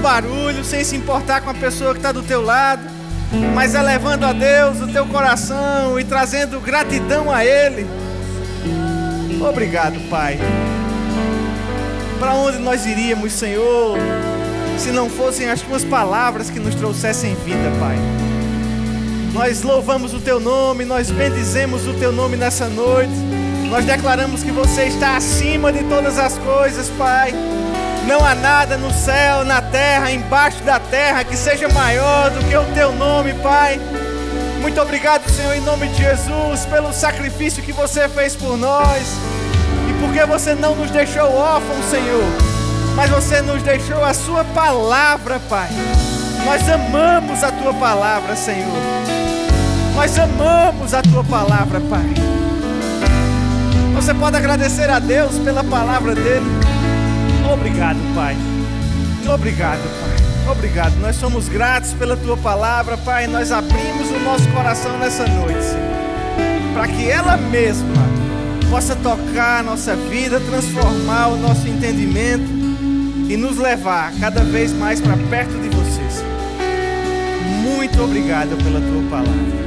barulho, sem se importar com a pessoa que está do teu lado, mas elevando a Deus o teu coração e trazendo gratidão a Ele. Obrigado, Pai. Para onde nós iríamos, Senhor, se não fossem as tuas palavras que nos trouxessem vida, Pai? Nós louvamos o teu nome, nós bendizemos o teu nome nessa noite. Nós declaramos que você está acima de todas as coisas, Pai. Não há nada no céu, na terra, embaixo da terra que seja maior do que o teu nome, Pai. Muito obrigado, Senhor, em nome de Jesus, pelo sacrifício que você fez por nós. E porque você não nos deixou órfãos, Senhor, mas você nos deixou a sua palavra, Pai. Nós amamos a tua palavra, Senhor. Nós amamos a tua palavra, Pai. Você pode agradecer a Deus pela palavra dele. Obrigado, Pai. Obrigado, Pai. Obrigado. Nós somos gratos pela tua palavra, Pai. Nós abrimos o nosso coração nessa noite, Senhor, para que ela mesma possa tocar a nossa vida, transformar o nosso entendimento e nos levar cada vez mais para perto de você, Senhor. Muito obrigado pela tua palavra.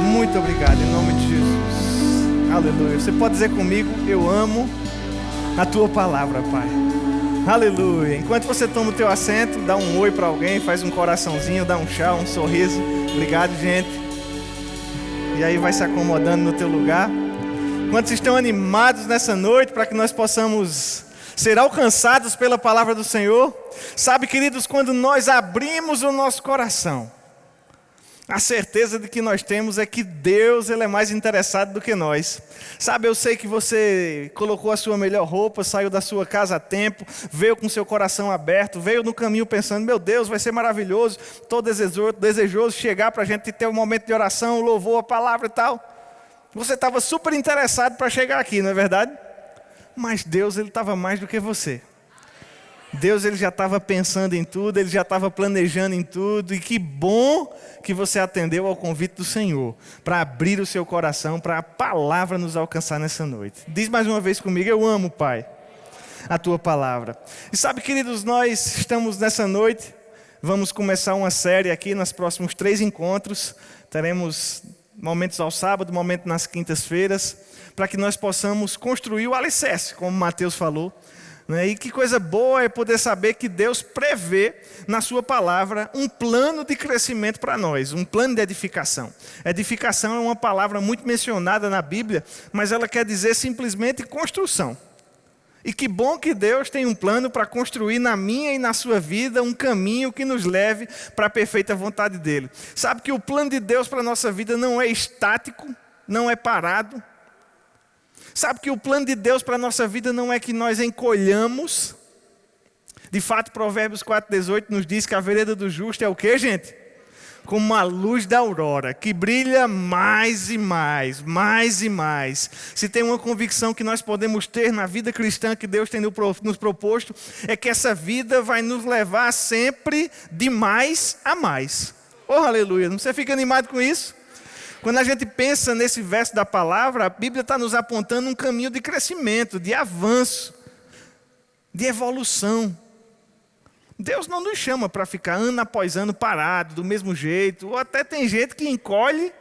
Muito obrigado, em nome de Jesus. Aleluia. Você pode dizer comigo: eu amo a tua palavra, Pai. Aleluia. Enquanto você toma o teu assento, dá um oi para alguém, faz um coraçãozinho, dá um tchau, um sorriso. Obrigado, gente. E aí vai se acomodando no teu lugar. Quantos estão animados nessa noite para que nós possamos ser alcançados pela palavra do Senhor? Sabe, queridos, quando nós abrimos o nosso coração, a certeza de que nós temos é que Deus, Ele é mais interessado do que nós. Sabe, eu sei que você colocou a sua melhor roupa, saiu da sua casa a tempo, veio com seu coração aberto, veio no caminho pensando: meu Deus, vai ser maravilhoso, estou desejoso chegar para a gente ter um momento de oração, louvor, a palavra e tal. Você estava super interessado para chegar aqui, não é verdade? Mas Deus, Ele estava mais do que você. Deus, Ele já estava pensando em tudo, Ele já estava planejando em tudo. E que bom que você atendeu ao convite do Senhor para abrir o seu coração, para a palavra nos alcançar nessa noite. Diz mais uma vez comigo: eu amo, Pai, a tua palavra. E sabe, queridos, nós estamos nessa noite, vamos começar uma série aqui nos próximos 3 encontros. Teremos momentos ao sábado, momentos nas quintas-feiras, para que nós possamos construir o alicerce, como Mateus falou. E que coisa boa é poder saber que Deus prevê na sua palavra um plano de crescimento para nós, um plano de edificação. Edificação é uma palavra muito mencionada na Bíblia, mas ela quer dizer simplesmente construção. E que bom que Deus tem um plano para construir na minha e na sua vida um caminho que nos leve para a perfeita vontade dEle. Sabe que o plano de Deus para a nossa vida não é estático, não é parado. Sabe que o plano de Deus para a nossa vida não é que nós encolhamos. De fato, Provérbios 4,18 nos diz que a vereda do justo é o quê, gente? Como uma luz da aurora, que brilha mais e mais, mais e mais. Se tem uma convicção que nós podemos ter na vida cristã que Deus tem nos proposto, é que essa vida vai nos levar sempre de mais a mais. Oh, aleluia! Você fica animado com isso? Quando a gente pensa nesse verso da palavra, a Bíblia está nos apontando um caminho de crescimento, de avanço, de evolução. Deus não nos chama para ficar ano após ano parado, do mesmo jeito. Ou até tem gente que encolhe,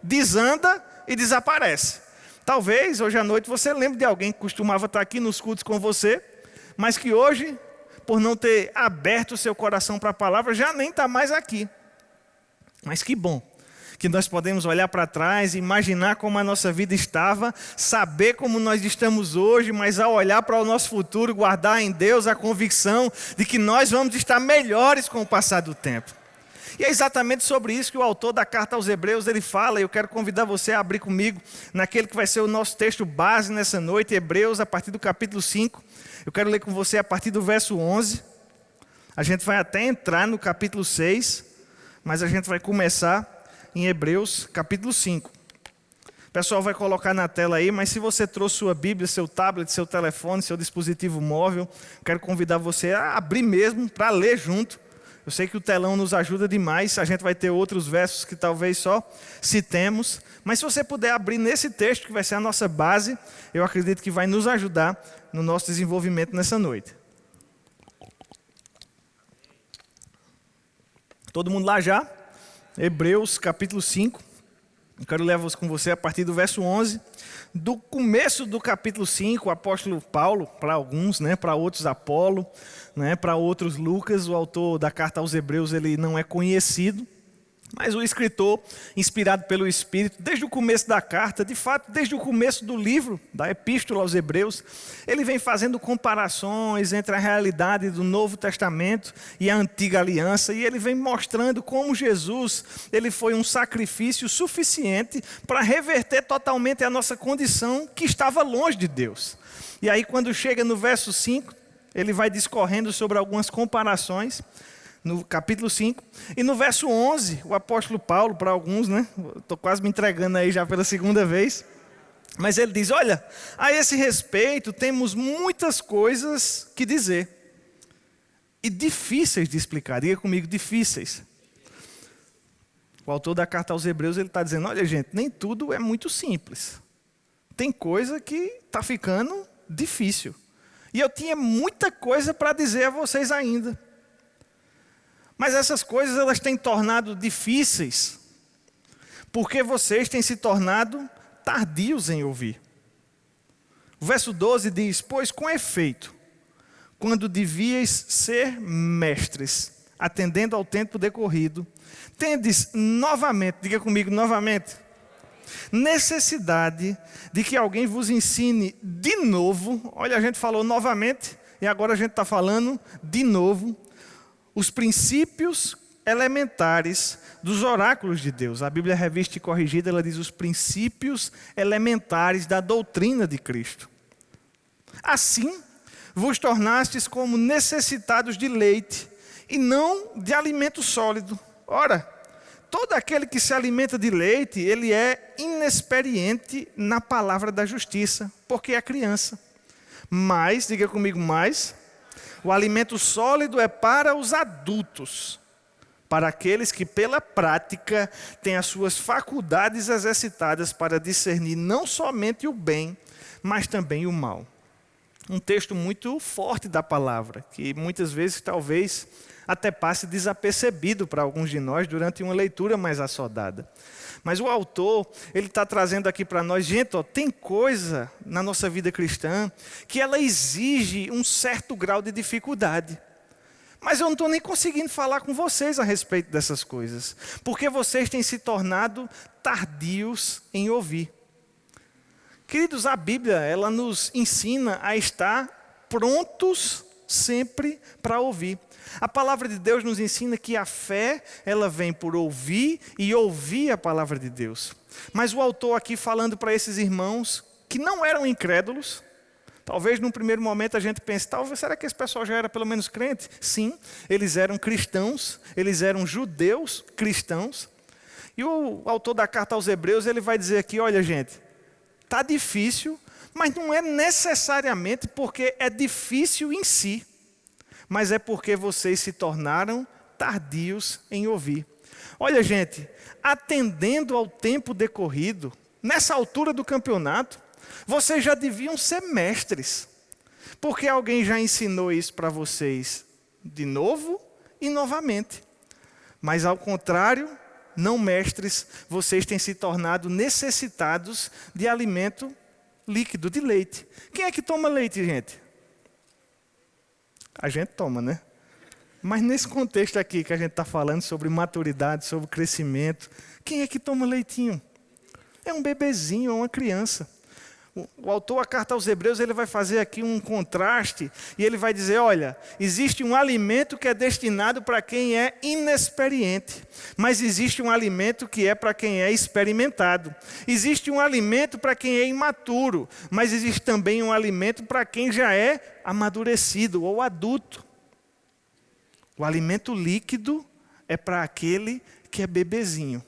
desanda e desaparece. Talvez hoje à noite você lembre de alguém que costumava estar aqui nos cultos com você, mas que hoje, por não ter aberto o seu coração para a palavra, já nem está mais aqui. Mas que bom que nós podemos olhar para trás, imaginar como a nossa vida estava, saber como nós estamos hoje, mas ao olhar para o nosso futuro, guardar em Deus a convicção de que nós vamos estar melhores com o passar do tempo. E é exatamente sobre isso que o autor da carta aos Hebreus, ele fala, e eu quero convidar você a abrir comigo naquele que vai ser o nosso texto base nessa noite, Hebreus, a partir do capítulo 5. Eu quero ler com você a partir do verso 11. A gente vai até entrar no capítulo 6, mas a gente vai começar em Hebreus, capítulo 5. O pessoal vai colocar na tela aí, mas se você trouxe sua Bíblia, seu tablet, seu telefone, seu dispositivo móvel, quero convidar você a abrir mesmo, para ler junto. Eu sei que o telão nos ajuda demais, a gente vai ter outros versos que talvez só citemos, mas se você puder abrir nesse texto, que vai ser a nossa base, eu acredito que vai nos ajudar no nosso desenvolvimento nessa noite. Todo mundo lá já? Hebreus capítulo 5. Eu quero levar com você a partir do verso 11. Do começo do capítulo 5, o apóstolo Paulo, para alguns, para outros Apolo, para outros Lucas, o autor da carta aos Hebreus, ele não é conhecido. Mas o escritor, inspirado pelo Espírito, desde o começo da carta, de fato, desde o começo do livro, da Epístola aos Hebreus, ele vem fazendo comparações entre a realidade do Novo Testamento e a Antiga Aliança, e ele vem mostrando como Jesus, ele foi um sacrifício suficiente para reverter totalmente a nossa condição que estava longe de Deus. E aí, quando chega no verso 5, ele vai discorrendo sobre algumas comparações, no capítulo 5, e no verso 11, o apóstolo Paulo, para alguns, estou quase me entregando aí já pela segunda vez, mas ele diz, olha, a esse respeito temos muitas coisas que dizer, e difíceis de explicar, diga comigo, difíceis. O autor da carta aos Hebreus, ele está dizendo, olha gente, nem tudo é muito simples, tem coisa que está ficando difícil, e eu tinha muita coisa para dizer a vocês ainda. Mas essas coisas elas têm tornado difíceis, porque vocês têm se tornado tardios em ouvir. O verso 12 diz, pois com efeito, quando devíeis ser mestres, atendendo ao tempo decorrido, tendes novamente, diga comigo novamente, necessidade de que alguém vos ensine de novo, olha a gente falou novamente, e agora a gente está falando de novo, os princípios elementares dos oráculos de Deus. A Bíblia Revista e Corrigida, ela diz os princípios elementares da doutrina de Cristo. Assim, vos tornastes como necessitados de leite e não de alimento sólido. Ora, todo aquele que se alimenta de leite, ele é inexperiente na palavra da justiça, porque é criança. Mas, diga comigo mais, o alimento sólido é para os adultos, para aqueles que pela prática têm as suas faculdades exercitadas para discernir não somente o bem, mas também o mal. Um texto muito forte da palavra, que muitas vezes talvez até passe desapercebido para alguns de nós durante uma leitura mais assodada. Mas o autor, ele está trazendo aqui para nós, gente, tem coisa na nossa vida cristã que ela exige um certo grau de dificuldade. Mas eu não estou nem conseguindo falar com vocês a respeito dessas coisas, porque vocês têm se tornado tardios em ouvir. Queridos, a Bíblia, ela nos ensina a estar prontos sempre para ouvir. A palavra de Deus nos ensina que a fé, ela vem por ouvir e ouvir a palavra de Deus. Mas o autor aqui falando para esses irmãos que não eram incrédulos, talvez num primeiro momento a gente pense, será que esse pessoal já era pelo menos crente? Sim, eles eram cristãos, eles eram judeus cristãos. E o autor da carta aos Hebreus, ele vai dizer aqui, olha gente, está difícil, mas não é necessariamente porque é difícil em si, mas é porque vocês se tornaram tardios em ouvir. Olha gente, atendendo ao tempo decorrido, nessa altura do campeonato, vocês já deviam ser mestres, porque alguém já ensinou isso para vocês de novo e novamente. Mas ao contrário, não mestres, vocês têm se tornado necessitados de alimento líquido, de leite. Quem é que toma leite, gente? A gente toma, né? Mas nesse contexto aqui que a gente está falando sobre maturidade, sobre crescimento, quem é que toma leitinho? É um bebezinho, é uma criança. O autor, a carta aos Hebreus, ele vai fazer aqui um contraste e ele vai dizer, olha, existe um alimento que é destinado para quem é inexperiente, mas existe um alimento que é para quem é experimentado. Existe um alimento para quem é imaturo, mas existe também um alimento para quem já é amadurecido ou adulto. O alimento líquido é para aquele que é bebezinho,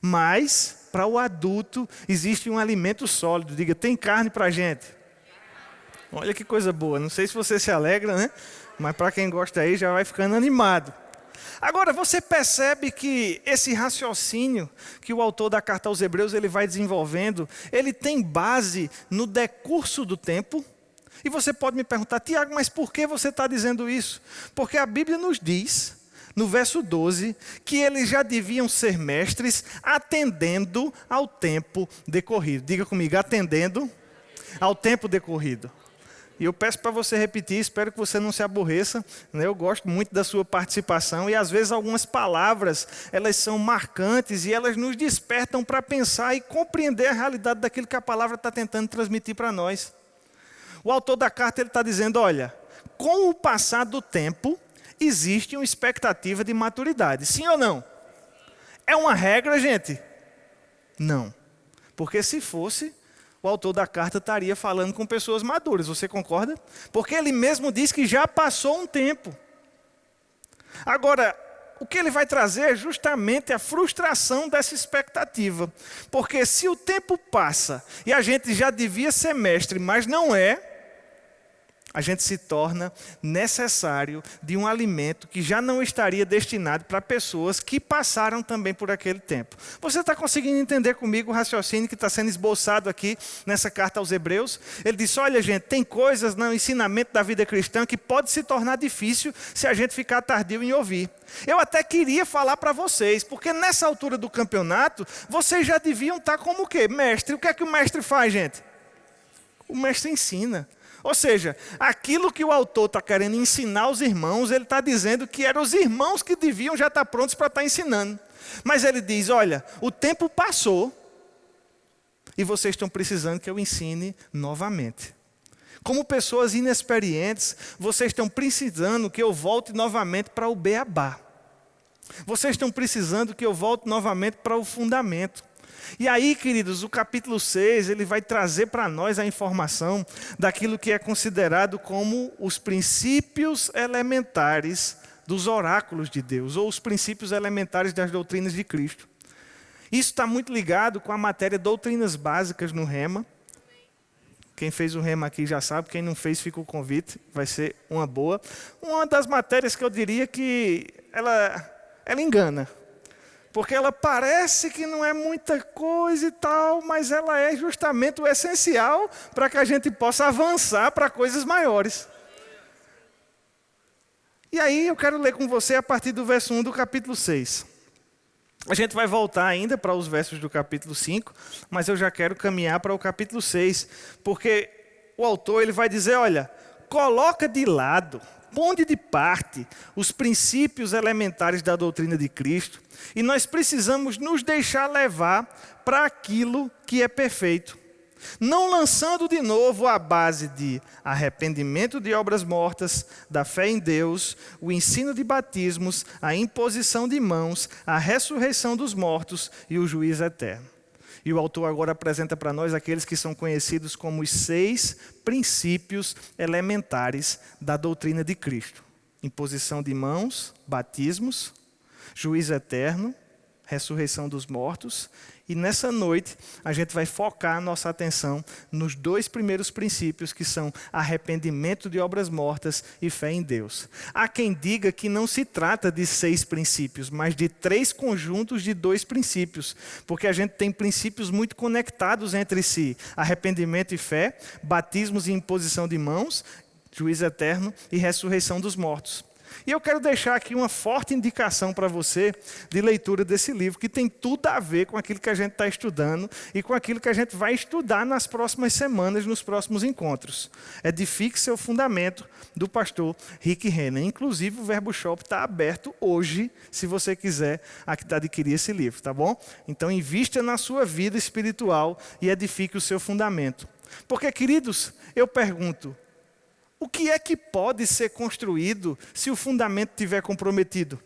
mas para o adulto existe um alimento sólido. Diga, tem carne para a gente? Olha que coisa boa, não sei se você se alegra, né? Mas para quem gosta aí já vai ficando animado. Agora, você percebe que esse raciocínio que o autor da carta aos Hebreus ele vai desenvolvendo, ele tem base no decurso do tempo? E você pode me perguntar, Tiago, mas por que você está dizendo isso? Porque a Bíblia nos diz, no verso 12, que eles já deviam ser mestres atendendo ao tempo decorrido. Diga comigo, atendendo ao tempo decorrido. E eu peço para você repetir, espero que você não se aborreça, né? Eu gosto muito da sua participação e às vezes algumas palavras, elas são marcantes e elas nos despertam para pensar e compreender a realidade daquilo que a palavra está tentando transmitir para nós. O autor da carta ele está dizendo, olha, com o passar do tempo, existe uma expectativa de maturidade. Sim ou não? É uma regra, gente? Não. Porque se fosse, o autor da carta estaria falando com pessoas maduras, você concorda? Porque ele mesmo diz que já passou um tempo. Agora, o que ele vai trazer é justamente a frustração dessa expectativa. Porque se o tempo passa e a gente já devia ser mestre, mas não é, a gente se torna necessário de um alimento que já não estaria destinado para pessoas que passaram também por aquele tempo. Você está conseguindo entender comigo o raciocínio que está sendo esboçado aqui nessa carta aos Hebreus? Ele disse, olha gente, tem coisas no ensinamento da vida cristã que pode se tornar difícil se a gente ficar tardio em ouvir. Eu até queria falar para vocês, porque nessa altura do campeonato, vocês já deviam estar como o quê? Mestre. O que é que o mestre faz, gente? O mestre ensina. Ou seja, aquilo que o autor está querendo ensinar aos irmãos, ele está dizendo que eram os irmãos que deviam já estar prontos para estar ensinando. Mas ele diz, olha, o tempo passou e vocês estão precisando que eu ensine novamente. Como pessoas inexperientes, vocês estão precisando que eu volte novamente para o beabá. Vocês estão precisando que eu volte novamente para o fundamento. E aí, queridos, o capítulo 6, ele vai trazer para nós a informação daquilo que é considerado como os princípios elementares dos oráculos de Deus, ou os princípios elementares das doutrinas de Cristo. Isso está muito ligado com a matéria doutrinas básicas no Rema. Quem fez o Rema aqui já sabe, quem não fez fica o convite, vai ser uma boa. Uma das matérias que eu diria que ela engana. Porque ela parece que não é muita coisa e tal, mas ela é justamente o essencial para que a gente possa avançar para coisas maiores. E aí eu quero ler com você a partir do verso 1 do capítulo 6. A gente vai voltar ainda para os versos do capítulo 5, mas eu já quero caminhar para o capítulo 6, porque o autor ele vai dizer, olha, coloca de lado, põe de parte os princípios elementares da doutrina de Cristo e nós precisamos nos deixar levar para aquilo que é perfeito. Não lançando de novo a base de arrependimento de obras mortas, da fé em Deus, o ensino de batismos, a imposição de mãos, a ressurreição dos mortos e o juízo eterno. E o autor agora apresenta para nós aqueles que são conhecidos como os 6 princípios elementares da doutrina de Cristo. Imposição de mãos, batismos, juízo eterno, ressurreição dos mortos. E nessa noite a gente vai focar a nossa atenção nos 2 primeiros princípios que são arrependimento de obras mortas e fé em Deus. Há quem diga que não se trata de 6 princípios, mas de 3 conjuntos de 2 princípios, porque a gente tem princípios muito conectados entre si: arrependimento e fé, batismos e imposição de mãos, juízo eterno e ressurreição dos mortos. E eu quero deixar aqui uma forte indicação para você de leitura desse livro, que tem tudo a ver com aquilo que a gente está estudando e com aquilo que a gente vai estudar nas próximas semanas, nos próximos encontros. Edifique seu fundamento, do pastor Rick Renner. Inclusive, o Verbo Shop está aberto hoje, se você quiser adquirir esse livro, tá bom? Então, invista na sua vida espiritual e edifique o seu fundamento. Porque, queridos, eu pergunto, o que é que pode ser construído se o fundamento estiver comprometido?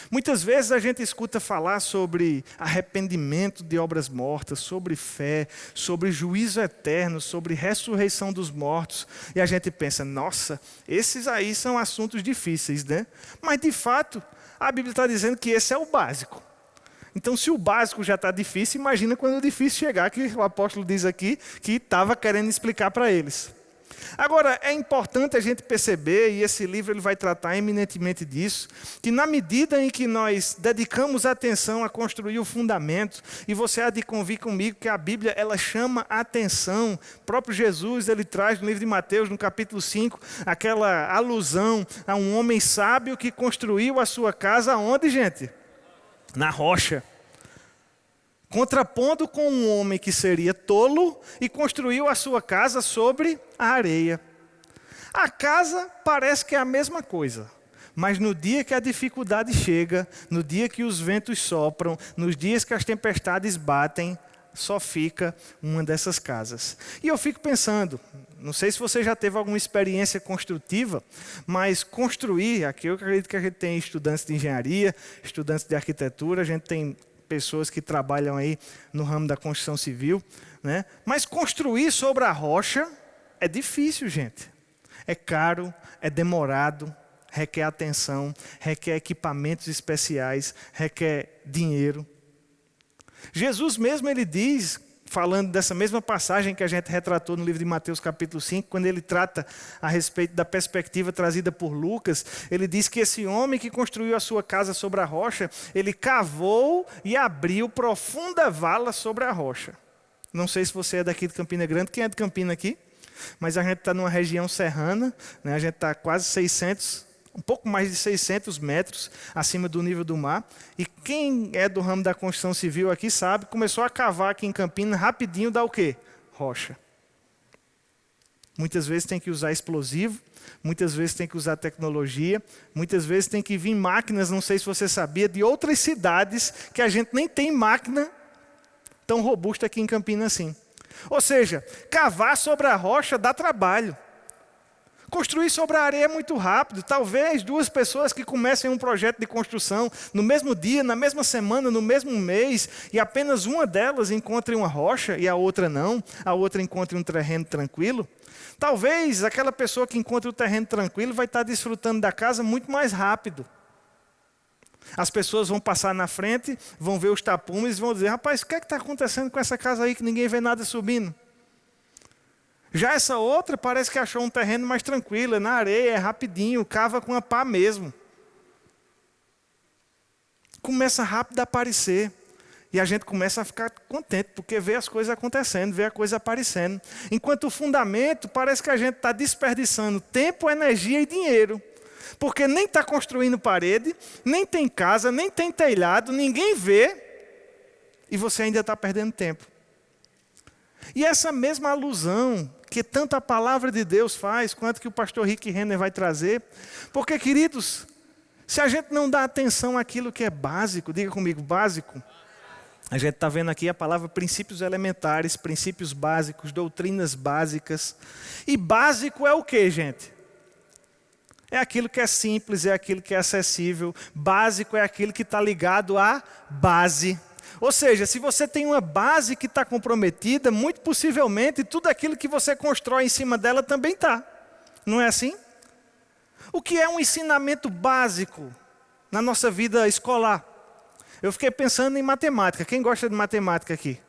Muitas vezes a gente escuta falar sobre arrependimento de obras mortas, sobre fé, sobre juízo eterno, sobre ressurreição dos mortos. E a gente pensa, nossa, esses aí são assuntos difíceis, né? Mas de fato, a Bíblia está dizendo que esse é o básico. Então, se o básico já está difícil, imagina quando o difícil chegar, que o apóstolo diz aqui que estava querendo explicar para eles. Agora, é importante a gente perceber, e esse livro ele vai tratar eminentemente disso, que na medida em que nós dedicamos atenção a construir o fundamento, e você há de convir comigo que a Bíblia ela chama a atenção, o próprio Jesus ele traz no livro de Mateus, no capítulo 5, aquela alusão a um homem sábio que construiu a sua casa onde, gente? Na rocha. Contrapondo com um homem que seria tolo e construiu a sua casa sobre a areia. A casa parece que é a mesma coisa, mas no dia que a dificuldade chega, no dia que os ventos sopram, nos dias que as tempestades batem, só fica uma dessas casas. E eu fico pensando, não sei se você já teve alguma experiência construtiva, mas construir, aqui eu acredito que a gente tem estudantes de engenharia, estudantes de arquitetura, a gente tem pessoas que trabalham aí no ramo da construção civil, né? Mas construir sobre a rocha é difícil, gente. É caro, é demorado, requer atenção, requer equipamentos especiais, requer dinheiro. Jesus mesmo ele diz, falando dessa mesma passagem que a gente retratou no livro de Mateus capítulo 5, quando ele trata a respeito da perspectiva trazida por Lucas, ele diz que esse homem que construiu a sua casa sobre a rocha, ele cavou e abriu profunda vala sobre a rocha. Não sei se você é daqui de Campina Grande, quem é de Campina aqui? Mas a gente está numa região serrana, né? A gente está quase 600, um pouco mais de 600 metros acima do nível do mar. E quem é do ramo da construção civil aqui sabe, começou a cavar aqui em Campinas, rapidinho dá o quê? Rocha. Muitas vezes tem que usar explosivo, muitas vezes tem que usar tecnologia, muitas vezes tem que vir máquinas, não sei se você sabia, de outras cidades que a gente nem tem máquina tão robusta aqui em Campinas assim. Ou seja, cavar sobre a rocha dá trabalho. Construir sobre a areia é muito rápido. Talvez duas pessoas que comecem um projeto de construção no mesmo dia, na mesma semana, no mesmo mês, e apenas uma delas encontre uma rocha e a outra não, a outra encontre um terreno tranquilo. Talvez aquela pessoa que encontre o terreno tranquilo vai estar desfrutando da casa muito mais rápido. As pessoas vão passar na frente, vão ver os tapumes e vão dizer, rapaz, o que é que está acontecendo com essa casa aí que ninguém vê nada subindo? Já essa outra parece que achou um terreno mais tranquilo, é na areia, é rapidinho, cava com a pá mesmo. Começa rápido a aparecer. E a gente começa a ficar contente, porque vê as coisas acontecendo, vê a coisa aparecendo. Enquanto o fundamento, parece que a gente está desperdiçando tempo, energia e dinheiro. Porque nem está construindo parede, nem tem casa, nem tem telhado, ninguém vê. E você ainda está perdendo tempo. E essa mesma alusão que tanto a palavra de Deus faz, quanto que o pastor Rick Renner vai trazer. Porque, queridos, se a gente não dá atenção àquilo que é básico, diga comigo, básico. A gente está vendo aqui a palavra princípios elementares, princípios básicos, doutrinas básicas. E básico é o que, gente? É aquilo que é simples, é aquilo que é acessível. Básico é aquilo que está ligado à base. Ou seja, se você tem uma base que está comprometida, muito possivelmente tudo aquilo que você constrói em cima dela também está. Não é assim? O que é um ensinamento básico na nossa vida escolar? Eu fiquei pensando em matemática. Quem gosta de matemática aqui?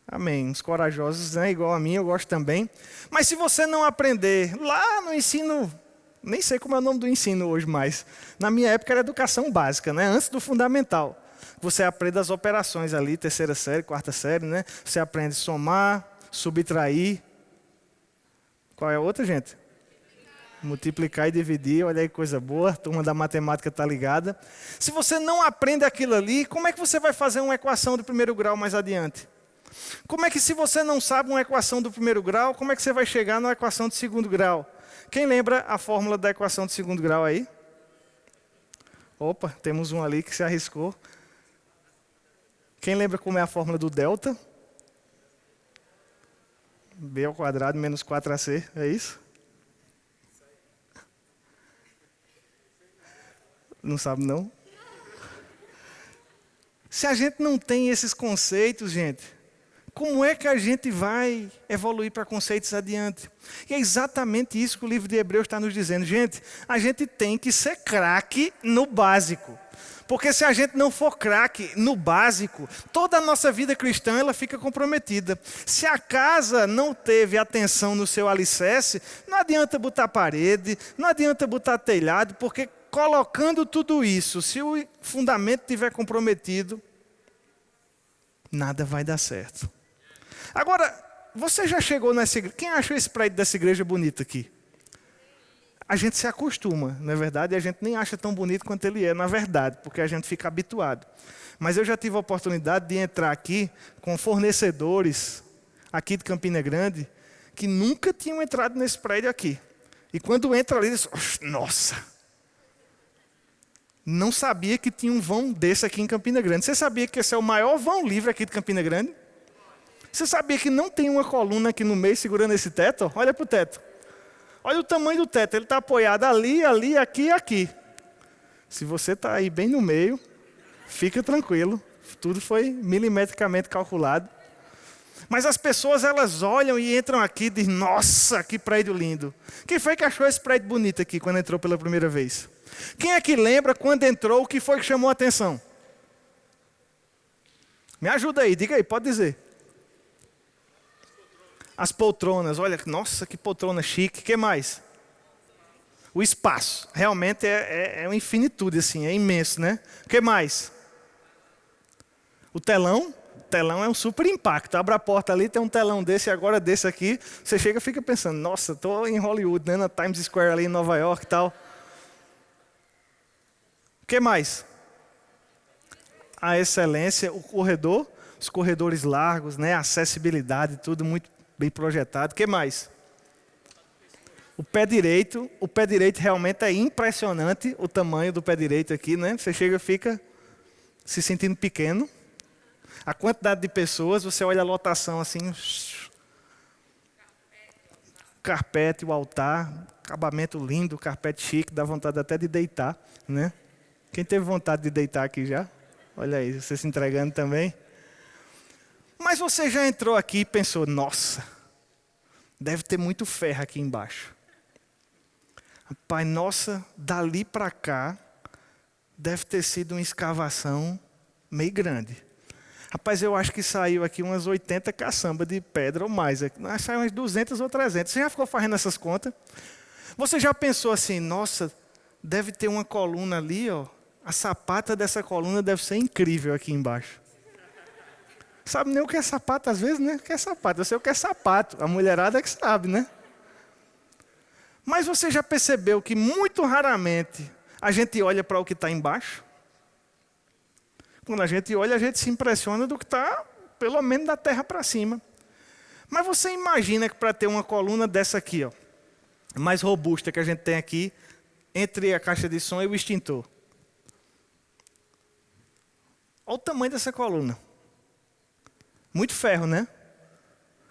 Amém. Os corajosos, né? Igual a mim, eu gosto também. Mas se você não aprender lá no ensino, nem sei como é o nome do ensino hoje mais. Na minha época era educação básica, né? Antes do fundamental. Você aprende as operações ali, terceira série, quarta série, né? Você aprende a somar, subtrair. Qual é a outra, gente? Multiplicar e dividir, olha aí coisa boa, a turma da matemática está ligada. Se você não aprende aquilo ali, como é que você vai fazer uma equação do primeiro grau mais adiante? Como é que se você não sabe uma equação do primeiro grau, como é que você vai chegar na equação de segundo grau? Quem lembra a fórmula da equação de segundo grau aí? Opa, temos um ali que se arriscou. Quem lembra como é a fórmula do delta? B ao quadrado menos 4AC, é isso? Não sabe não? Se a gente não tem esses conceitos, gente, Como é que a gente vai evoluir para conceitos adiante? E é exatamente isso que o livro de Hebreus está nos dizendo. Gente, a gente tem que ser craque no básico. Porque se a gente não for craque no básico, toda a nossa vida cristã ela fica comprometida. Se a casa não teve atenção no seu alicerce, não adianta botar parede, não adianta botar telhado, porque colocando tudo isso, se o fundamento estiver comprometido, nada vai dar certo. Agora, você já chegou nessa igreja? Quem achou esse prédio dessa igreja bonito aqui? A gente se acostuma, não é verdade? E a gente nem acha tão bonito quanto ele é, na verdade, porque a gente fica habituado. Mas eu já tive a oportunidade de entrar aqui com fornecedores aqui de Campina Grande que nunca tinham entrado nesse prédio aqui. E quando entra ali, eles nossa! Não sabia que tinha um vão desse aqui em Campina Grande. Você sabia que esse é o maior vão livre aqui de Campina Grande? Você sabia que não tem uma coluna aqui no meio segurando esse teto? Olha para o teto. Olha o tamanho do teto. Ele está apoiado ali, ali, aqui e aqui. Se você está aí bem no meio, fica tranquilo. Tudo foi milimetricamente calculado. Mas as pessoas, elas olham e entram aqui e dizem, nossa, que prédio lindo. Quem foi que achou esse prédio bonito aqui quando entrou pela primeira vez? Quem é que lembra quando entrou o que foi que chamou a atenção? Me ajuda aí, diga aí, pode dizer. As poltronas, olha, nossa, que poltrona chique. O que mais? O espaço. Realmente é uma infinitude, assim, é imenso, né? O que mais? O telão. O telão é um super impacto. Abre a porta ali, tem um telão desse e agora desse aqui. Você chega e fica pensando, nossa, estou em Hollywood, né? Na Times Square ali em Nova York e tal. O que mais? A excelência, o corredor, os corredores largos, né? A acessibilidade, tudo muito bem projetado. O que mais? O pé direito realmente é impressionante o tamanho do pé direito aqui, né? Você chega e fica se sentindo pequeno. A quantidade de pessoas, você olha a lotação assim, carpete, o altar, acabamento lindo, carpete chique, dá vontade até de deitar, né? Quem teve vontade de deitar aqui já? Olha aí, você se entregando também. Mas você já entrou aqui e pensou, nossa, deve ter muito ferro aqui embaixo. Rapaz, nossa, dali para cá, deve ter sido uma escavação meio grande. Rapaz, eu acho que saiu aqui umas 80 caçambas de pedra ou mais. Saiu umas 200 ou 300. Você já ficou fazendo essas contas? Você já pensou assim, nossa, deve ter uma coluna ali, ó. A sapata dessa coluna deve ser incrível aqui embaixo. Sabe nem o que é sapato às vezes, né? O que é sapato? Eu sei o que é sapato. A mulherada é que sabe, né? Mas você já percebeu que muito raramente a gente olha para o que está embaixo? Quando a gente olha, a gente se impressiona do que está, pelo menos, da terra para cima. Mas você imagina que para ter uma coluna dessa aqui, ó, mais robusta que a gente tem aqui, entre a caixa de som e o extintor. Olha o tamanho dessa coluna. Muito ferro, né?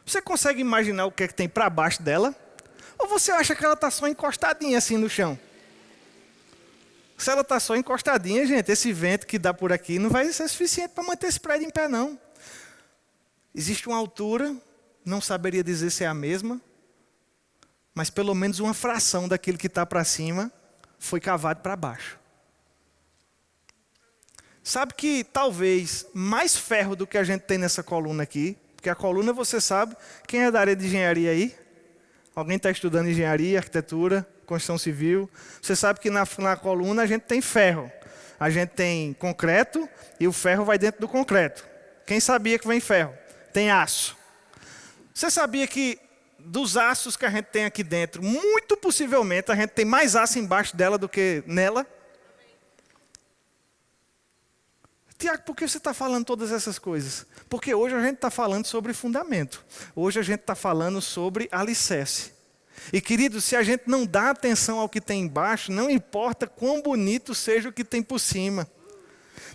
Você consegue imaginar o que é que tem para baixo dela? Ou você acha que ela está só encostadinha assim no chão? Se ela está só encostadinha, gente, esse vento que dá por aqui não vai ser suficiente para manter esse prédio em pé, não. Existe uma altura, não saberia dizer se é a mesma, mas pelo menos uma fração daquilo que está para cima foi cavado para baixo. Sabe que talvez mais ferro do que a gente tem nessa coluna aqui, porque a coluna você sabe, quem é da área de engenharia aí? Alguém está estudando engenharia, arquitetura, construção civil. Você sabe que na coluna a gente tem ferro. A gente tem concreto e o ferro vai dentro do concreto. Quem sabia que vem ferro? Tem aço. Você sabia que dos aços que a gente tem aqui dentro, muito possivelmente a gente tem mais aço embaixo dela do que nela? Tiago, por que você está falando todas essas coisas? Porque hoje a gente está falando sobre fundamento. Hoje a gente está falando sobre alicerce. E querido, se a gente não dá atenção ao que tem embaixo, não importa quão bonito seja o que tem por cima.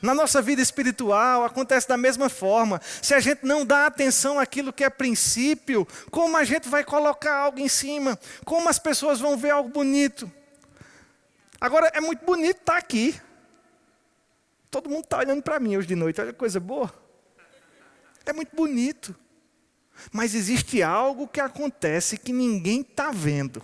Na nossa vida espiritual acontece da mesma forma. Se a gente não dá atenção àquilo que é princípio, como a gente vai colocar algo em cima? Como as pessoas vão ver algo bonito? Agora, é muito bonito estar aqui. Todo mundo está olhando para mim hoje de noite. Olha que coisa boa. É muito bonito. Mas existe algo que acontece que ninguém está vendo.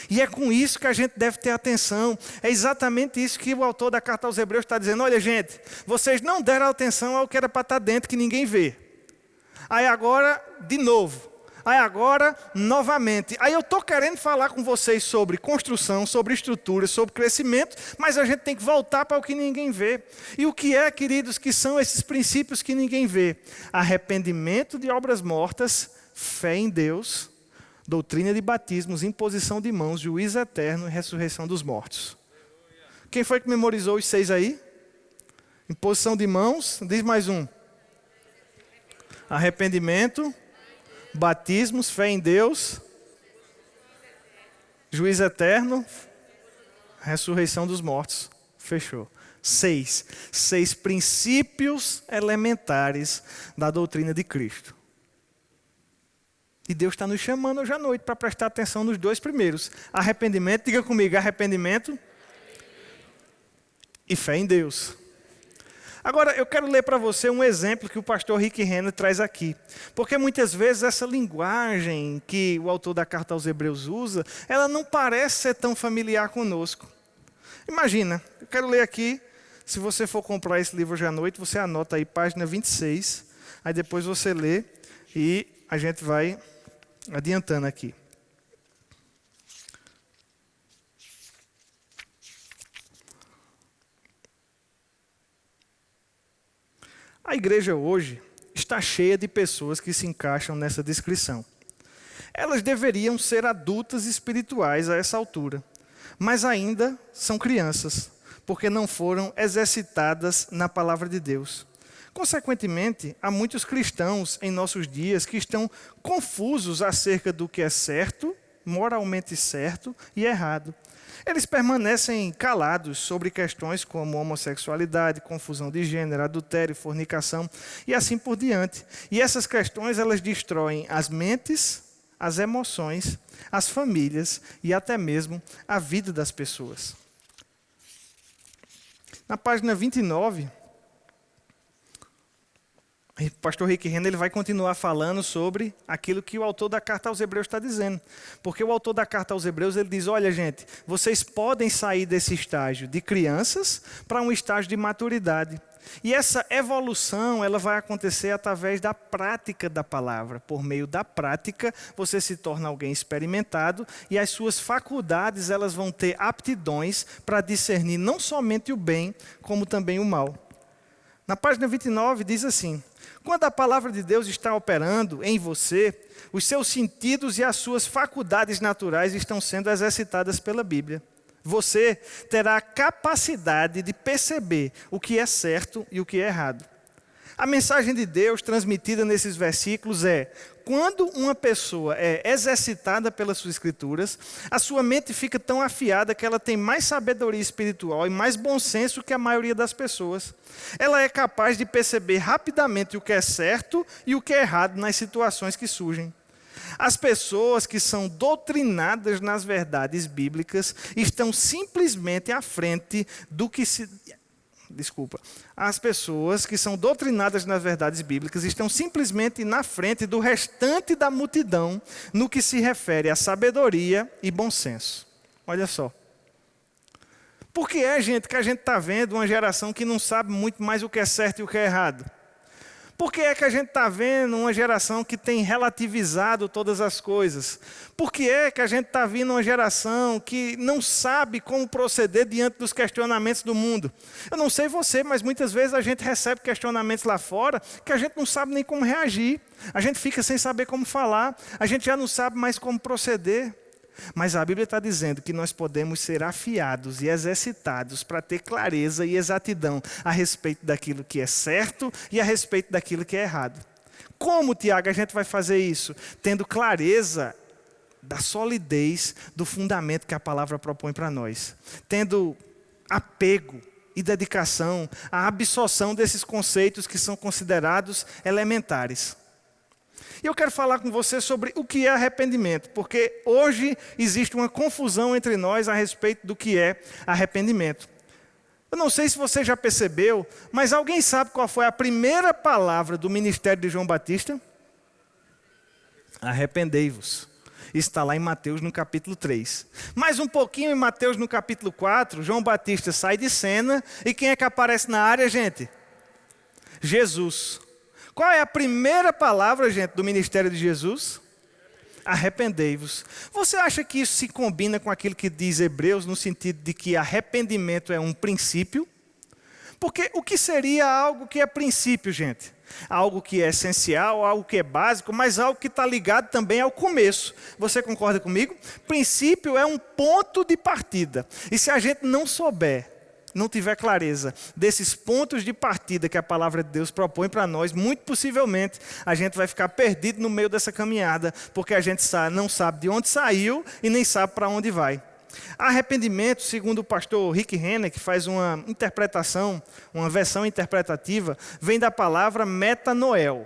E é com isso que a gente deve ter atenção. É exatamente isso que o autor da carta aos Hebreus está dizendo. Olha, gente, vocês não deram atenção ao que era para estar dentro, que ninguém vê. Aí agora, de novo. Aí agora, novamente. Aí eu estou querendo falar com vocês sobre construção, sobre estrutura, sobre crescimento, mas a gente tem que voltar para o que ninguém vê. E o que é, queridos, que são esses princípios que ninguém vê? Arrependimento de obras mortas, fé em Deus, doutrina de batismos, imposição de mãos, juízo eterno e ressurreição dos mortos. Quem foi que memorizou os 6 aí? Imposição de mãos, diz mais um. Arrependimento, batismos, fé em Deus, juízo eterno, ressurreição dos mortos. Fechou. 6 princípios elementares da doutrina de Cristo. E Deus está nos chamando hoje à noite para prestar atenção nos 2 primeiros. Arrependimento, diga comigo, arrependimento e fé em Deus. Agora, eu quero ler para você um exemplo que o pastor Rick Renner traz aqui. Porque muitas vezes essa linguagem que o autor da carta aos Hebreus usa, ela não parece ser tão familiar conosco. Imagina, eu quero ler aqui, se você for comprar esse livro hoje à noite, você anota aí página 26, aí depois você lê e a gente vai adiantando aqui. A igreja hoje está cheia de pessoas que se encaixam nessa descrição. Elas deveriam ser adultas espirituais a essa altura, mas ainda são crianças, porque não foram exercitadas na palavra de Deus. Consequentemente, há muitos cristãos em nossos dias que estão confusos acerca do que é certo, moralmente certo e errado. Eles permanecem calados sobre questões como homossexualidade, confusão de gênero, adultério, fornicação e assim por diante. E essas questões elas destroem as mentes, as emoções, as famílias e até mesmo a vida das pessoas. Na página 29... o pastor Rick Renner ele vai continuar falando sobre aquilo que o autor da carta aos Hebreus está dizendo. Porque o autor da carta aos Hebreus ele diz, olha gente, vocês podem sair desse estágio de crianças para um estágio de maturidade. E essa evolução ela vai acontecer através da prática da palavra. Por meio da prática, você se torna alguém experimentado e as suas faculdades elas vão ter aptidões para discernir não somente o bem, como também o mal. Na página 29 diz assim, quando a palavra de Deus está operando em você, os seus sentidos e as suas faculdades naturais estão sendo exercitadas pela Bíblia. Você terá a capacidade de perceber o que é certo e o que é errado. A mensagem de Deus transmitida nesses versículos é: quando uma pessoa é exercitada pelas suas escrituras, a sua mente fica tão afiada que ela tem mais sabedoria espiritual e mais bom senso que a maioria das pessoas. Ela é capaz de perceber rapidamente o que é certo e o que é errado nas situações que surgem. As pessoas que são doutrinadas nas verdades bíblicas estão simplesmente à frente do que se... As pessoas que são doutrinadas nas verdades bíblicas estão simplesmente na frente do restante da multidão no que se refere a sabedoria e bom senso. Olha só. Por que é, gente, que a gente está vendo uma geração que não sabe muito mais o que é certo e o que é errado? Por que é que a gente está vendo uma geração que tem relativizado todas as coisas? Por que é que a gente está vendo uma geração que não sabe como proceder diante dos questionamentos do mundo? Eu não sei você, mas muitas vezes a gente recebe questionamentos lá fora que a gente não sabe nem como reagir. A gente fica sem saber como falar, a gente já não sabe mais como proceder. Mas a Bíblia está dizendo que nós podemos ser afiados e exercitados para ter clareza e exatidão a respeito daquilo que é certo e a respeito daquilo que é errado. Como, Tiago, a gente vai fazer isso? Tendo clareza da solidez do fundamento que a palavra propõe para nós. Tendo apego e dedicação à absorção desses conceitos que são considerados elementares. E eu quero falar com você sobre o que é arrependimento, porque hoje existe uma confusão entre nós a respeito do que é arrependimento. Eu não sei se você já percebeu, mas alguém sabe qual foi a primeira palavra do ministério de João Batista? Arrependei-vos. Está lá em Mateus no capítulo 3. Mais um pouquinho em Mateus no capítulo 4, João Batista sai de cena. E quem é que aparece na área, gente? Jesus. Qual é a primeira palavra, gente, do ministério de Jesus? Arrependei-vos. Você acha que isso se combina com aquilo que diz Hebreus, no sentido de que arrependimento é um princípio? Porque o que seria algo que é princípio, gente? Algo que é essencial, algo que é básico, mas algo que está ligado também ao começo. Você concorda comigo? Princípio é um ponto de partida. E se a gente não souber, não tiver clareza desses pontos de partida que a palavra de Deus propõe para nós, muito possivelmente a gente vai ficar perdido no meio dessa caminhada, porque a gente não sabe de onde saiu e nem sabe para onde vai. Arrependimento, segundo o pastor Rick Renner, que faz uma interpretação, uma versão interpretativa, vem da palavra metanoel.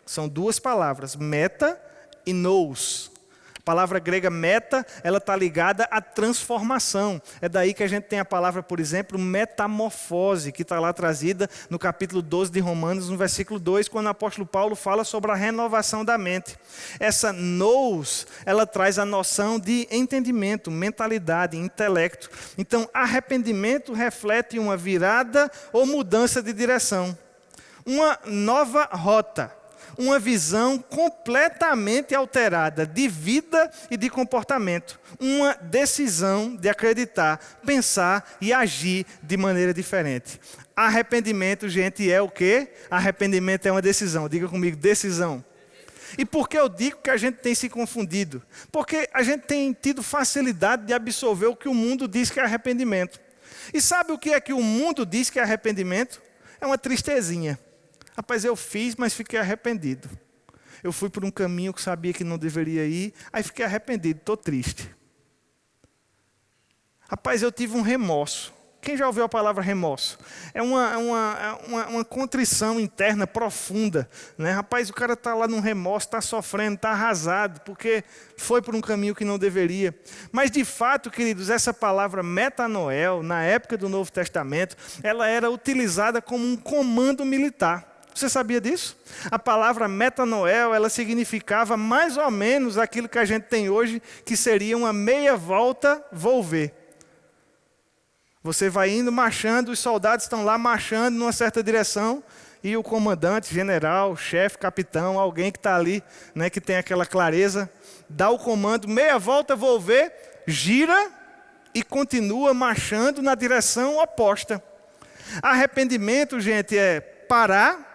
São duas palavras, meta e nous. A palavra grega meta, ela está ligada à transformação. É daí que a gente tem a palavra, por exemplo, metamorfose, que está lá trazida no capítulo 12 de Romanos, no versículo 2, quando o apóstolo Paulo fala sobre a renovação da mente. Essa nous, ela traz a noção de entendimento, mentalidade, intelecto. Então, arrependimento reflete uma virada ou mudança de direção. Uma nova rota. Uma visão completamente alterada de vida e de comportamento. Uma decisão de acreditar, pensar e agir de maneira diferente. Arrependimento, gente, é o quê? Arrependimento é uma decisão. Diga comigo, decisão. E por que eu digo que a gente tem se confundido? Porque a gente tem tido facilidade de absorver o que o mundo diz que é arrependimento. E sabe o que é que o mundo diz que é arrependimento? É uma tristezinha. Rapaz, eu fiz, mas fiquei arrependido. Eu fui por um caminho que sabia que não deveria ir, aí fiquei arrependido, estou triste. Rapaz, eu tive um remorso. Quem já ouviu a palavra remorso? É uma contrição interna profunda, né? Rapaz, o cara está lá num remorso, está sofrendo, está arrasado, porque foi por um caminho que não deveria. Mas, de fato, queridos, essa palavra metanoel, na época do Novo Testamento, ela era utilizada como um comando militar. Você sabia disso? A palavra metanoel, ela significava mais ou menos aquilo que a gente tem hoje, que seria uma meia volta volver. Você vai indo marchando, os soldados estão lá marchando numa certa direção, e o comandante, general, chefe, capitão, alguém que está ali, né, que tem aquela clareza, dá o comando, meia volta volver, gira e continua marchando na direção oposta. Arrependimento, gente, é parar,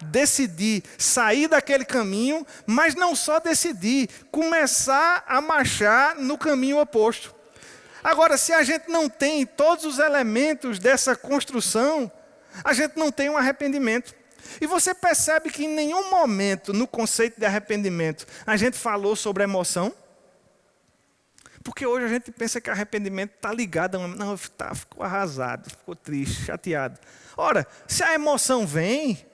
decidir sair daquele caminho, mas não só decidir, começar a marchar no caminho oposto. Agora, se a gente não tem todos os elementos dessa construção, a gente não tem um arrependimento. E você percebe que em nenhum momento no conceito de arrependimento a gente falou sobre emoção? Porque hoje a gente pensa que arrependimento está ligado a não, ficou arrasado, ficou triste, chateado. Ora, se a emoção vem,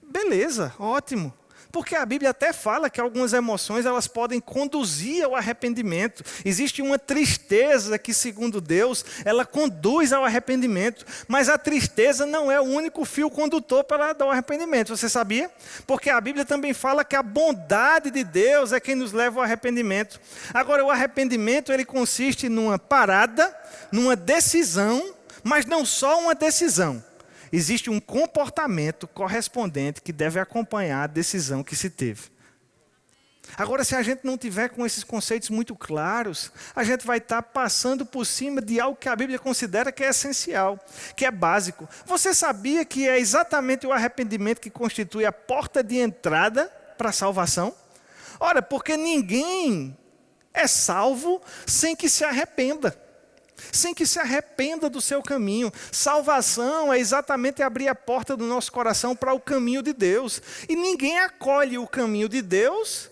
beleza, ótimo. Porque a Bíblia até fala que algumas emoções elas podem conduzir ao arrependimento. Existe uma tristeza que, segundo Deus, ela conduz ao arrependimento. Mas a tristeza não é o único fio condutor para o arrependimento. Você sabia? Porque a Bíblia também fala que a bondade de Deus é quem nos leva ao arrependimento. Agora, o arrependimento ele consiste numa parada, numa decisão, mas não só uma decisão. Existe um comportamento correspondente que deve acompanhar a decisão que se teve. Agora, se a gente não tiver com esses conceitos muito claros, a gente vai estar passando por cima de algo que a Bíblia considera que é essencial, que é básico. Você sabia que é exatamente o arrependimento que constitui a porta de entrada para a salvação? Ora, porque ninguém é salvo sem que se arrependa. Sem que se arrependa do seu caminho. Salvação é exatamente abrir a porta do nosso coração para o caminho de Deus. E ninguém acolhe o caminho de Deus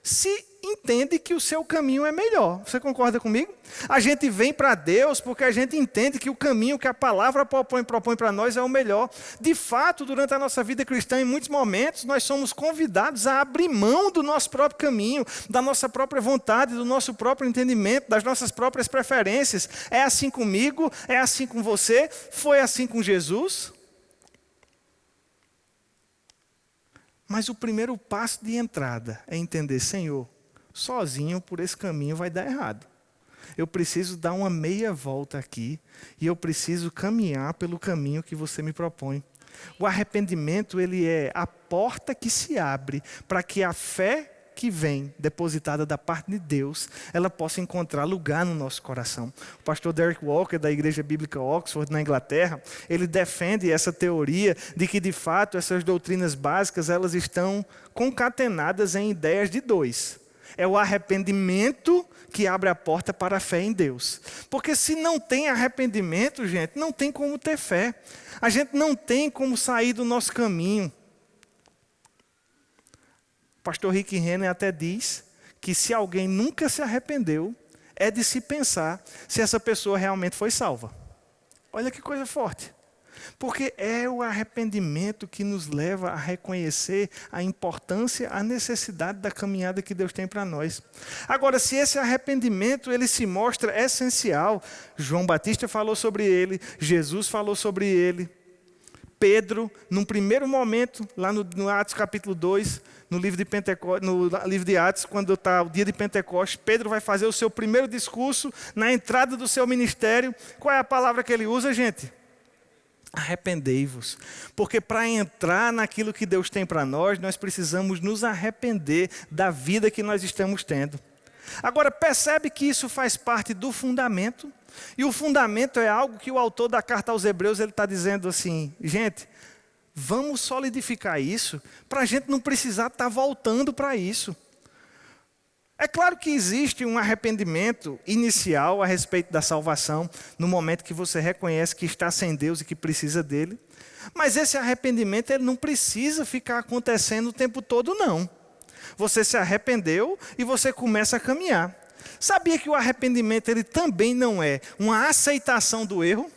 se entende que o seu caminho é melhor. Você concorda comigo? A gente vem para Deus porque a gente entende que o caminho que a palavra propõe para nós é o melhor. De fato, durante a nossa vida cristã, em muitos momentos, nós somos convidados a abrir mão do nosso próprio caminho, da nossa própria vontade, do nosso próprio entendimento, das nossas próprias preferências. É assim comigo? É assim com você? Foi assim com Jesus? Mas o primeiro passo de entrada é entender, Senhor, sozinho por esse caminho vai dar errado. Eu preciso dar uma meia volta aqui e eu preciso caminhar pelo caminho que você me propõe. O arrependimento, ele é a porta que se abre para que a fé que vem, depositada da parte de Deus, ela possa encontrar lugar no nosso coração. O pastor Derek Walker, da Igreja Bíblica Oxford, na Inglaterra, ele defende essa teoria de que, de fato, essas doutrinas básicas, elas estão concatenadas em ideias de dois. É o arrependimento que abre a porta para a fé em Deus. Porque se não tem arrependimento, gente, não tem como ter fé. A gente não tem como sair do nosso caminho. O pastor Rick Renner até diz que se alguém nunca se arrependeu, é de se pensar se essa pessoa realmente foi salva. Olha que coisa forte. Porque é o arrependimento que nos leva a reconhecer a importância, a necessidade da caminhada que Deus tem para nós. Agora, se esse arrependimento ele se mostra essencial, João Batista falou sobre ele, Jesus falou sobre ele, Pedro, num primeiro momento, lá no Atos capítulo 2, no livro de Atos, quando está o dia de Pentecostes, Pedro vai fazer o seu primeiro discurso na entrada do seu ministério. Qual é a palavra que ele usa, gente? Arrependei-vos. Porque para entrar naquilo que Deus tem para nós precisamos nos arrepender da vida que nós estamos tendo. Agora, percebe que isso faz parte do fundamento? E o fundamento é algo que o autor da carta aos Hebreus ele está dizendo assim, gente, vamos solidificar isso para a gente não precisar estar voltando para isso. É claro que existe um arrependimento inicial a respeito da salvação, no momento que você reconhece que está sem Deus e que precisa dele. Mas esse arrependimento ele não precisa ficar acontecendo o tempo todo, não. Você se arrependeu e você começa a caminhar. Sabia que o arrependimento ele também não é uma aceitação do erro?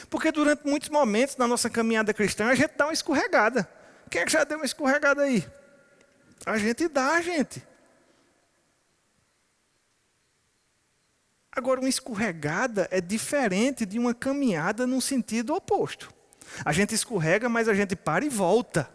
Porque durante muitos momentos na nossa caminhada cristã a gente dá uma escorregada. Quem é que já deu uma escorregada aí? A gente dá, gente. Agora, uma escorregada é diferente de uma caminhada num sentido oposto. A gente escorrega, mas a gente para e volta.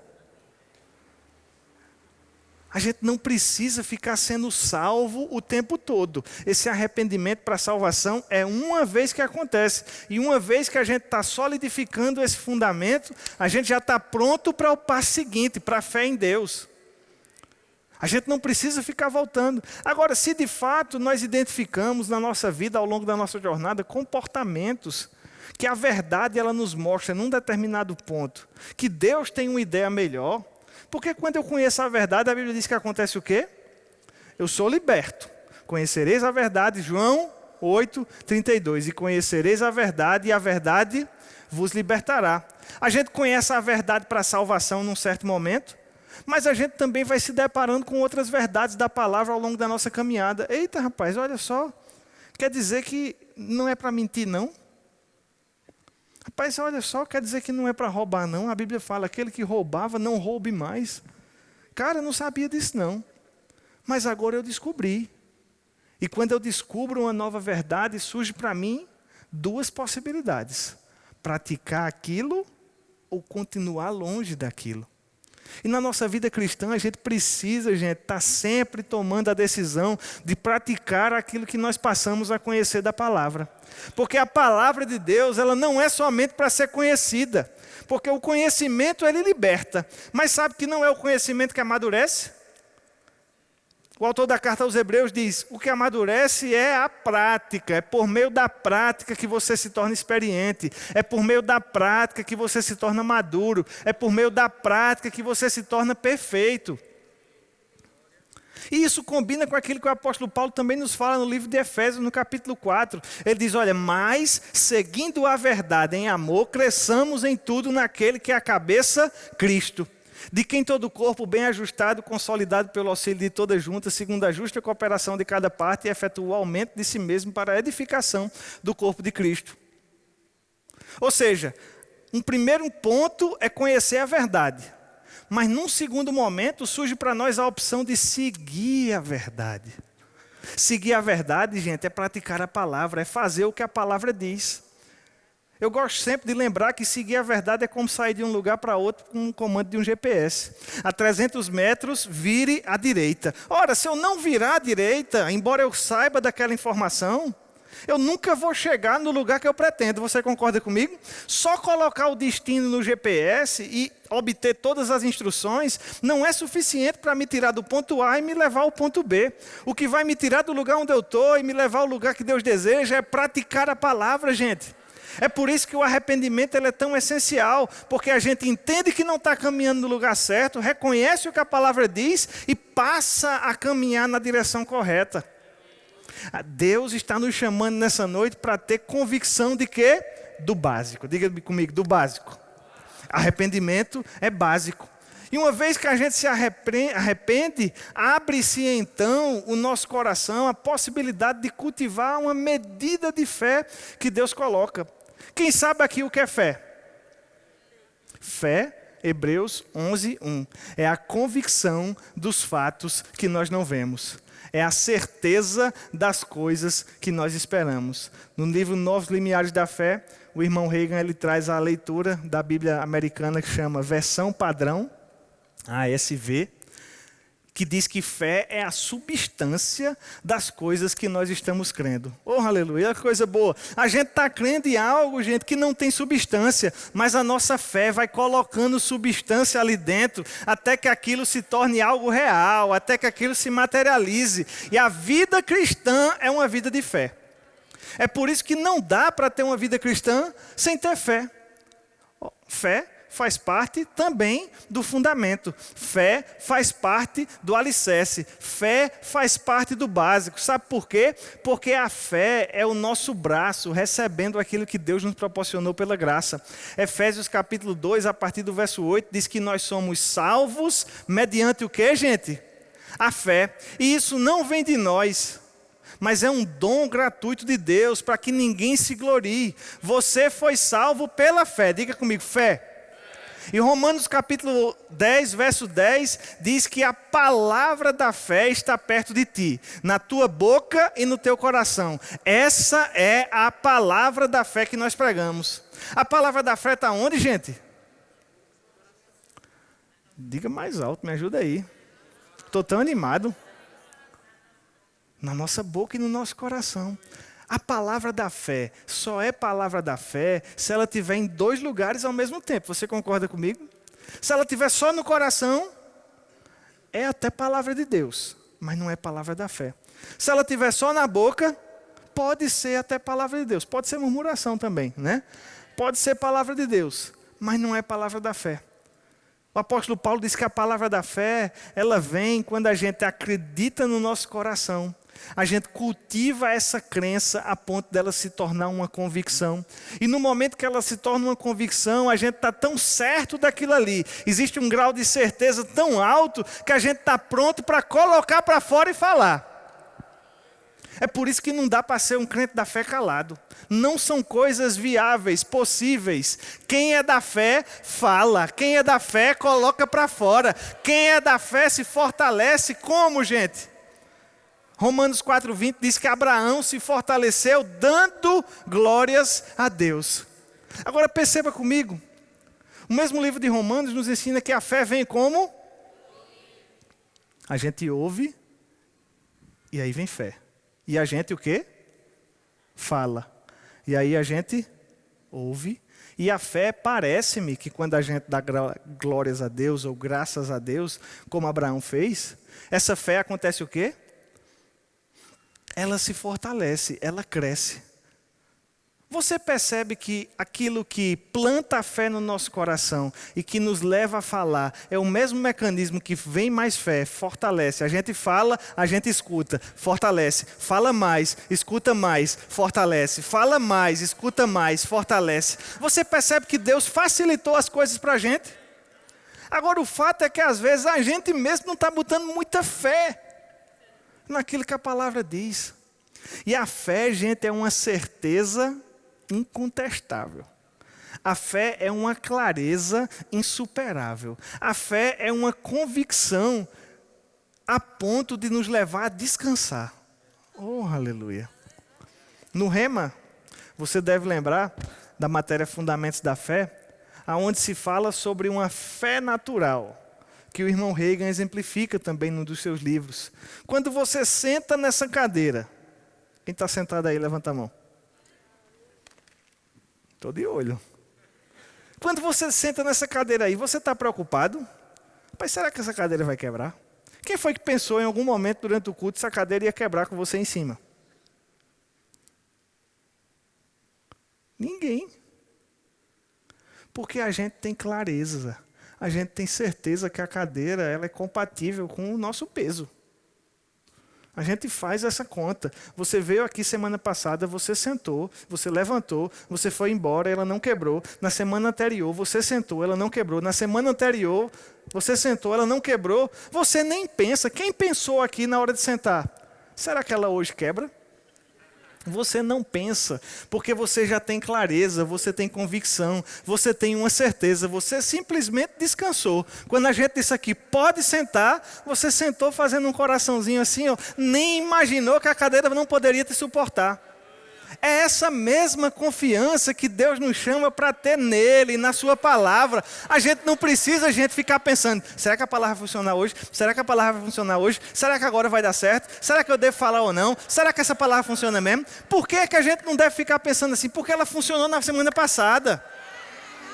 A gente não precisa ficar sendo salvo o tempo todo. Esse arrependimento para a salvação é uma vez que acontece. E uma vez que a gente está solidificando esse fundamento, a gente já está pronto para o passo seguinte, para a fé em Deus. A gente não precisa ficar voltando. Agora, se de fato nós identificamos na nossa vida, ao longo da nossa jornada, comportamentos que a verdade ela nos mostra num determinado ponto, que Deus tem uma ideia melhor, porque quando eu conheço a verdade, a Bíblia diz que acontece o quê? Eu sou liberto. Conhecereis a verdade, João 8:32. E conhecereis a verdade, e a verdade vos libertará. A gente conhece a verdade para a salvação num certo momento, mas a gente também vai se deparando com outras verdades da palavra ao longo da nossa caminhada. Eita, rapaz, olha só. Quer dizer que não é para mentir, não? Rapaz, olha só, quer dizer que não é para roubar, não. A Bíblia fala, aquele que roubava, não roube mais. Cara, eu não sabia disso, não. Mas agora eu descobri. E quando eu descubro uma nova verdade, surge para mim duas possibilidades. Praticar aquilo ou continuar longe daquilo. E na nossa vida cristã, a gente precisa, estar sempre tomando a decisão de praticar aquilo que nós passamos a conhecer da palavra. Porque a palavra de Deus, ela não é somente para ser conhecida. Porque o conhecimento, ele liberta. Mas sabe que não é o conhecimento que amadurece? O autor da carta aos Hebreus diz, o que amadurece é a prática, é por meio da prática que você se torna experiente, é por meio da prática que você se torna maduro, é por meio da prática que você se torna perfeito. E isso combina com aquilo que o apóstolo Paulo também nos fala no livro de Efésios, no capítulo 4. Ele diz, olha, mas seguindo a verdade em amor, cresçamos em tudo naquele que é a cabeça, Cristo. De quem todo o corpo bem ajustado, consolidado pelo auxílio de toda junta, segundo a justa cooperação de cada parte, efetua o aumento de si mesmo para a edificação do corpo de Cristo. Ou seja, um primeiro ponto é conhecer a verdade. Mas num segundo momento surge para nós a opção de seguir a verdade. Seguir a verdade, gente, é praticar a palavra, é fazer o que a palavra diz. Eu gosto sempre de lembrar que seguir a verdade é como sair de um lugar para outro com um comando de um GPS. A 300 metros, vire à direita. Ora, se eu não virar à direita, embora eu saiba daquela informação, eu nunca vou chegar no lugar que eu pretendo. Você concorda comigo? Só colocar o destino no GPS e obter todas as instruções não é suficiente para me tirar do ponto A e me levar ao ponto B. O que vai me tirar do lugar onde eu estou e me levar ao lugar que Deus deseja é praticar a palavra, gente. É por isso que o arrependimento ele é tão essencial, porque a gente entende que não está caminhando no lugar certo, reconhece o que a palavra diz e passa a caminhar na direção correta. Deus está nos chamando nessa noite para ter convicção de quê? Do básico. Diga comigo, do básico. Arrependimento é básico. E uma vez que a gente se arrepende, abre-se então o nosso coração a possibilidade de cultivar uma medida de fé que Deus coloca. Quem sabe aqui o que é fé? Fé, Hebreus 11:1. É a convicção dos fatos que nós não vemos. É a certeza das coisas que nós esperamos. No livro Novos Limiares da Fé, o irmão Reagan ele traz a leitura da Bíblia americana que chama Versão Padrão, ASV, que diz que fé é a substância das coisas que nós estamos crendo. Oh, aleluia, que coisa boa. A gente está crendo em algo, gente, que não tem substância, mas a nossa fé vai colocando substância ali dentro, até que aquilo se torne algo real, até que aquilo se materialize. E a vida cristã é uma vida de fé. É por isso que não dá para ter uma vida cristã sem ter fé. Fé faz parte também do fundamento. Fé faz parte do alicerce. Fé faz parte do básico. Sabe por quê? Porque a fé é o nosso braço recebendo aquilo que Deus nos proporcionou pela graça. Efésios capítulo 2, a partir do verso 8, diz que nós somos salvos mediante o quê, gente? A fé. E isso não vem de nós, mas é um dom gratuito de Deus para que ninguém se glorie. Você foi salvo pela fé. Diga comigo, fé. E Romanos capítulo 10, verso 10, diz que a palavra da fé está perto de ti, na tua boca e no teu coração. Essa é a palavra da fé que nós pregamos. A palavra da fé está onde, gente? Diga mais alto, me ajuda aí. Estou tão animado. Na nossa boca e no nosso coração. A palavra da fé só é palavra da fé se ela estiver em dois lugares ao mesmo tempo. Você concorda comigo? Se ela estiver só no coração, é até palavra de Deus, mas não é palavra da fé. Se ela estiver só na boca, pode ser até palavra de Deus. Pode ser murmuração também, né? Pode ser palavra de Deus, mas não é palavra da fé. O apóstolo Paulo diz que a palavra da fé, ela vem quando a gente acredita no nosso coração. A gente cultiva essa crença a ponto dela se tornar uma convicção. E no momento que ela se torna uma convicção, a gente está tão certo daquilo ali. Existe um grau de certeza tão alto que a gente está pronto para colocar para fora e falar. É por isso que não dá para ser um crente da fé calado. Não são coisas viáveis, possíveis. Quem é da fé, fala. Quem é da fé, coloca para fora. Quem é da fé se fortalece. Como, gente? Romanos 4:20 diz que Abraão se fortaleceu dando glórias a Deus. Agora perceba comigo, o mesmo livro de Romanos nos ensina que a fé vem como? A gente ouve e aí vem fé. E a gente o quê? Fala. E aí a gente ouve. E a fé parece-me que quando a gente dá glórias a Deus ou graças a Deus, como Abraão fez, essa fé acontece o quê? Ela se fortalece, ela cresce. Você percebe que aquilo que planta a fé no nosso coração e que nos leva a falar é o mesmo mecanismo que vem mais fé, fortalece. A gente fala, a gente escuta, fortalece. Fala mais, escuta mais, fortalece. Fala mais, escuta mais, fortalece. Você percebe que Deus facilitou as coisas para a gente? Agora o fato é que às vezes a gente mesmo não está botando muita fé naquilo que a palavra diz. E a fé, gente, é uma certeza incontestável. A fé é uma clareza insuperável. A fé é uma convicção a ponto de nos levar a descansar. Oh, aleluia. No Rema, você deve lembrar da matéria Fundamentos da Fé, onde se fala sobre uma fé natural, que o irmão Reagan exemplifica também num dos seus livros. Quando você senta nessa cadeira, quem está sentado aí, levanta a mão. Estou de olho. Quando você senta nessa cadeira aí, você está preocupado? Mas será que essa cadeira vai quebrar? Quem foi que pensou em algum momento durante o culto essa cadeira ia quebrar com você em cima? Ninguém. Porque a gente tem clareza, a gente tem certeza que a cadeira ela é compatível com o nosso peso. A gente faz essa conta. Você veio aqui semana passada, você sentou, você levantou, você foi embora, ela não quebrou. Na semana anterior, você sentou, ela não quebrou. Na semana anterior, você sentou, ela não quebrou. Você nem pensa. Quem pensou aqui na hora de sentar? Será que ela hoje quebra? Você não pensa, porque você já tem clareza, você tem convicção, você tem uma certeza, você simplesmente descansou. Quando a gente disse aqui, pode sentar, você sentou fazendo um coraçãozinho assim, ó, nem imaginou que a cadeira não poderia te suportar. É essa mesma confiança que Deus nos chama para ter nele, na sua palavra. A gente não precisa ficar pensando, será que a palavra vai funcionar hoje? Será que a palavra vai funcionar hoje? Será que agora vai dar certo? Será que eu devo falar ou não? Será que essa palavra funciona mesmo? Por que a gente não deve ficar pensando assim? Porque ela funcionou na semana passada.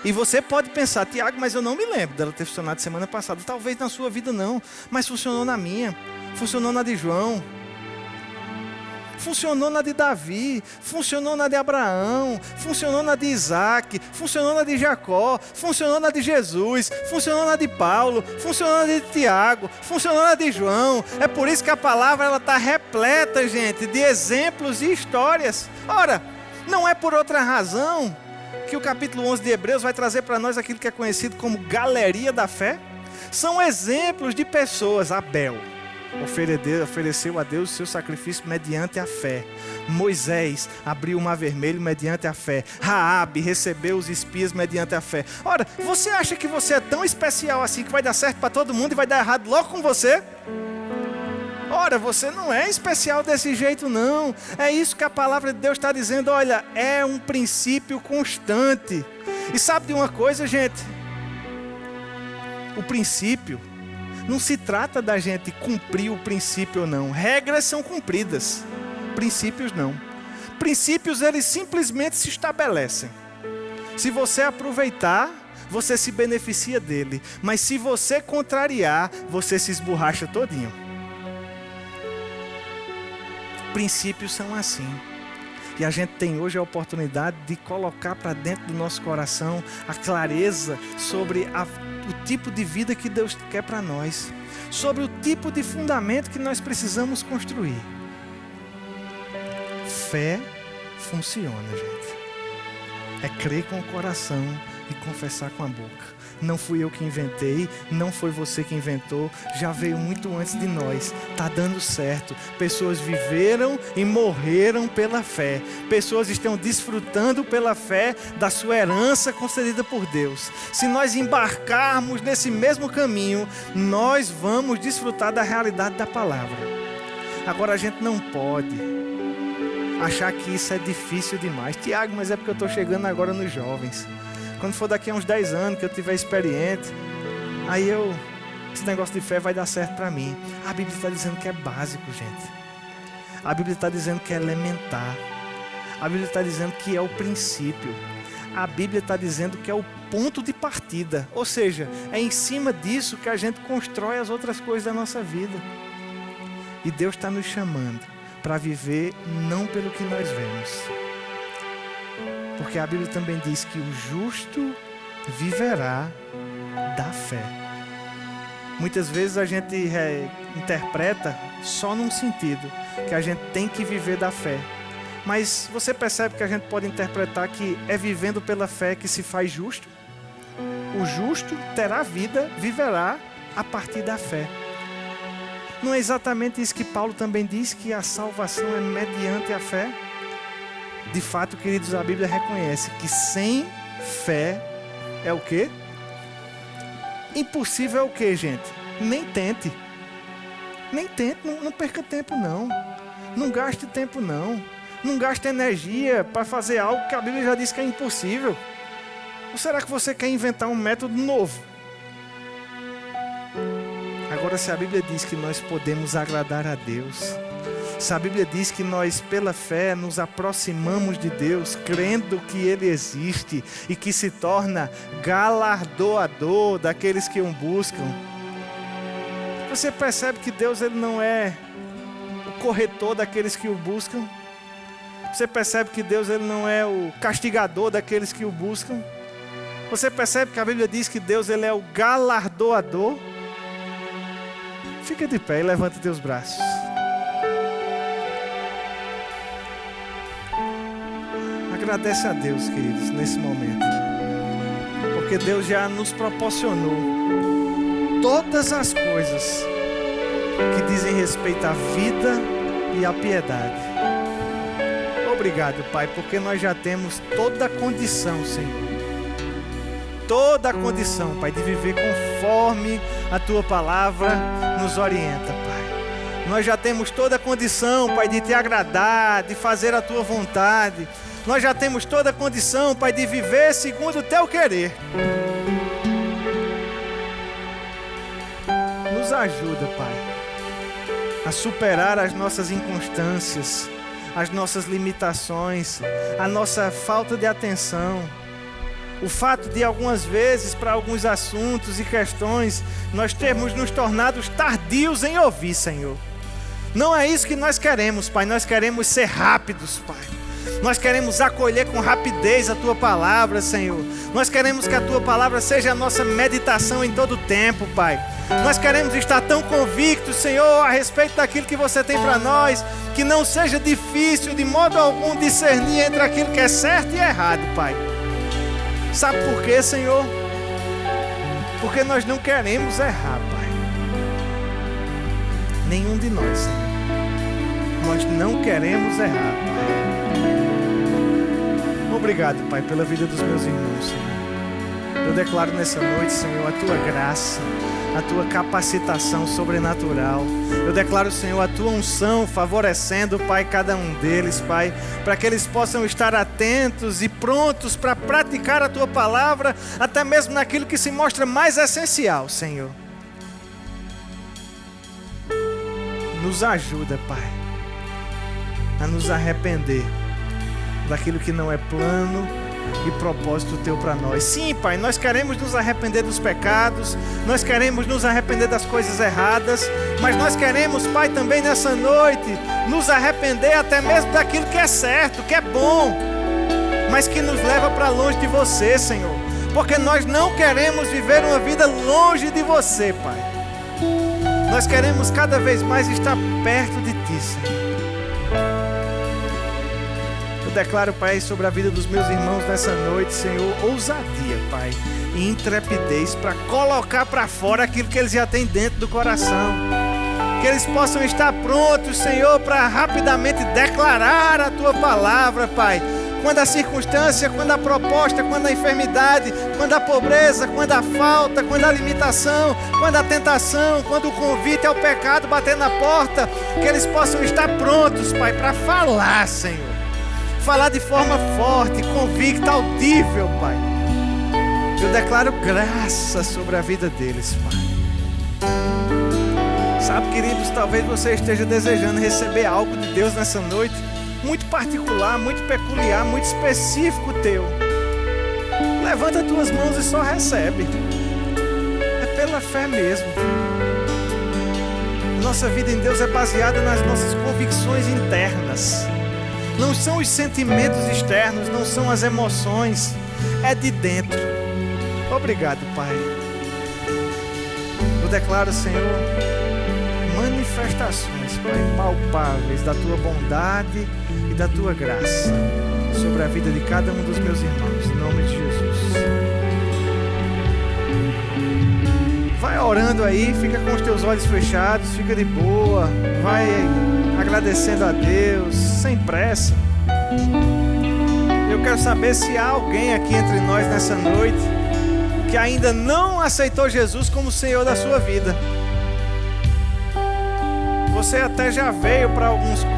E você pode pensar, Tiago, mas eu não me lembro dela ter funcionado semana passada. Talvez na sua vida não, mas funcionou na minha. Funcionou na de João. Funcionou na de Davi, funcionou na de Abraão, funcionou na de Isaac, funcionou na de Jacó, funcionou na de Jesus, funcionou na de Paulo, funcionou na de Tiago, funcionou na de João. É por isso que a palavra está repleta, gente, de exemplos e histórias. Ora, não é por outra razão que o capítulo 11 de Hebreus vai trazer para nós aquilo que é conhecido como galeria da fé. São exemplos de pessoas. Abel ofereceu a Deus o seu sacrifício mediante a fé. Moisés abriu o mar vermelho mediante a fé. Raabe recebeu os espias mediante a fé. Ora, você acha que você é tão especial assim que vai dar certo para todo mundo e vai dar errado logo com você? Ora, você não é especial desse jeito não. É isso que a palavra de Deus está dizendo. Olha, é um princípio constante. E sabe de uma coisa, gente? O princípio não se trata da gente cumprir o princípio ou não. Regras são cumpridas, princípios não. Princípios, eles simplesmente se estabelecem. Se você aproveitar, você se beneficia dele. Mas se você contrariar, você se esborracha todinho. Princípios são assim. E a gente tem hoje a oportunidade de colocar para dentro do nosso coração a clareza sobre o tipo de vida que Deus quer para nós, sobre o tipo de fundamento que nós precisamos construir. Fé funciona, gente. É crer com o coração e confessar com a boca. Não fui eu que inventei, não foi você que inventou, já veio muito antes de nós. Está dando certo. Pessoas viveram e morreram pela fé. Pessoas estão desfrutando pela fé da sua herança concedida por Deus. Se nós embarcarmos nesse mesmo caminho, nós vamos desfrutar da realidade da palavra. Agora a gente não pode achar que isso é difícil demais. Tiago, mas é porque eu estou chegando agora nos jovens. Quando for daqui a uns 10 anos que eu tiver experiente, aí esse negócio de fé vai dar certo para mim. A Bíblia está dizendo que é básico, gente. A Bíblia está dizendo que é elementar. A Bíblia está dizendo que é o princípio. A Bíblia está dizendo que é o ponto de partida. Ou seja, é em cima disso que a gente constrói as outras coisas da nossa vida. E Deus está nos chamando para viver não pelo que nós vemos. Porque a Bíblia também diz que o justo viverá da fé. Muitas vezes a gente interpreta só num sentido, que a gente tem que viver da fé. Mas você percebe que a gente pode interpretar que é vivendo pela fé que se faz justo? O justo terá vida, viverá a partir da fé. Não é exatamente isso que Paulo também diz, que a salvação é mediante a fé? De fato, queridos, a Bíblia reconhece que sem fé é o quê? Impossível é o quê, gente? Nem tente. Nem tente, não perca tempo não. Não gaste tempo não. Não gasta energia para fazer algo que a Bíblia já diz que é impossível. Ou será que você quer inventar um método novo? Agora, se a Bíblia diz que nós podemos agradar a Deus, se a Bíblia diz que nós, pela fé, nos aproximamos de Deus, crendo que Ele existe e que se torna galardoador daqueles que o buscam, você percebe que Deus ele não é o corretor daqueles que o buscam? Você percebe que Deus ele não é o castigador daqueles que o buscam? Você percebe que a Bíblia diz que Deus ele é o galardoador? Fica de pé e levanta teus braços. Agradece a Deus, queridos, nesse momento. Porque Deus já nos proporcionou todas as coisas que dizem respeito à vida e à piedade. Obrigado, Pai, porque nós já temos toda a condição, Senhor. Toda a condição, Pai, de viver conforme a Tua palavra nos orienta, Pai. Nós já temos toda a condição, Pai, de Te agradar, de fazer a Tua vontade. Nós já temos toda a condição, Pai, de viver segundo o Teu querer. Nos ajuda, Pai, a superar as nossas inconstâncias, as nossas limitações, a nossa falta de atenção. O fato de algumas vezes, para alguns assuntos e questões, nós termos nos tornado tardios em ouvir, Senhor. Não é isso que nós queremos, Pai. Nós queremos ser rápidos, Pai. Nós queremos acolher com rapidez a Tua palavra, Senhor. Nós queremos que a Tua palavra seja a nossa meditação em todo o tempo, Pai. Nós queremos estar tão convictos, Senhor, a respeito daquilo que Você tem para nós, que não seja difícil de modo algum discernir entre aquilo que é certo e errado, Pai. Sabe por quê, Senhor? Porque nós não queremos errar, Pai. Nenhum de nós, Senhor. Nós não queremos errar, Pai. Obrigado, Pai, pela vida dos meus irmãos, Senhor. Eu declaro nessa noite, Senhor, a Tua graça, a Tua capacitação sobrenatural. Eu declaro, Senhor, a Tua unção favorecendo, Pai, cada um deles, Pai, para que eles possam estar atentos e prontos para praticar a Tua palavra, até mesmo naquilo que se mostra mais essencial, Senhor. Nos ajuda, Pai, a nos arrepender daquilo que não é plano e propósito Teu para nós. Sim, Pai, nós queremos nos arrepender dos pecados, nós queremos nos arrepender das coisas erradas, mas nós queremos, Pai, também nessa noite, nos arrepender até mesmo daquilo que é certo, que é bom, mas que nos leva para longe de Você, Senhor, porque nós não queremos viver uma vida longe de Você, Pai. Nós queremos cada vez mais estar perto de Ti, Senhor. Eu declaro, Pai, sobre a vida dos meus irmãos nessa noite, Senhor, ousadia, Pai, e intrepidez para colocar para fora aquilo que eles já têm dentro do coração. Que eles possam estar prontos, Senhor, para rapidamente declarar a Tua palavra, Pai. Quando a circunstância, quando a proposta, quando a enfermidade, quando a pobreza, quando a falta, quando a limitação, quando a tentação, quando o convite ao pecado bater na porta, que eles possam estar prontos, Pai, para falar, Senhor. Falar de forma forte, convicta, audível, Pai. Eu declaro graça sobre a vida deles, Pai. Sabe, queridos, talvez você esteja desejando receber algo de Deus nessa noite, muito particular, muito peculiar, muito específico Teu. Levanta as tuas mãos e só recebe. É pela fé mesmo. Nossa vida em Deus é baseada nas nossas convicções internas. Não são os sentimentos externos, não são as emoções, é de dentro. Obrigado, Pai. Eu declaro, Senhor, manifestações, Pai, palpáveis da Tua bondade e da Tua graça sobre a vida de cada um dos meus irmãos, em nome de Jesus. Vai orando aí, fica com os teus olhos fechados, fica de boa, vai agradecendo a Deus, sem pressa. Eu quero saber se há alguém aqui entre nós nessa noite que ainda não aceitou Jesus como Senhor da sua vida. Você até já veio para alguns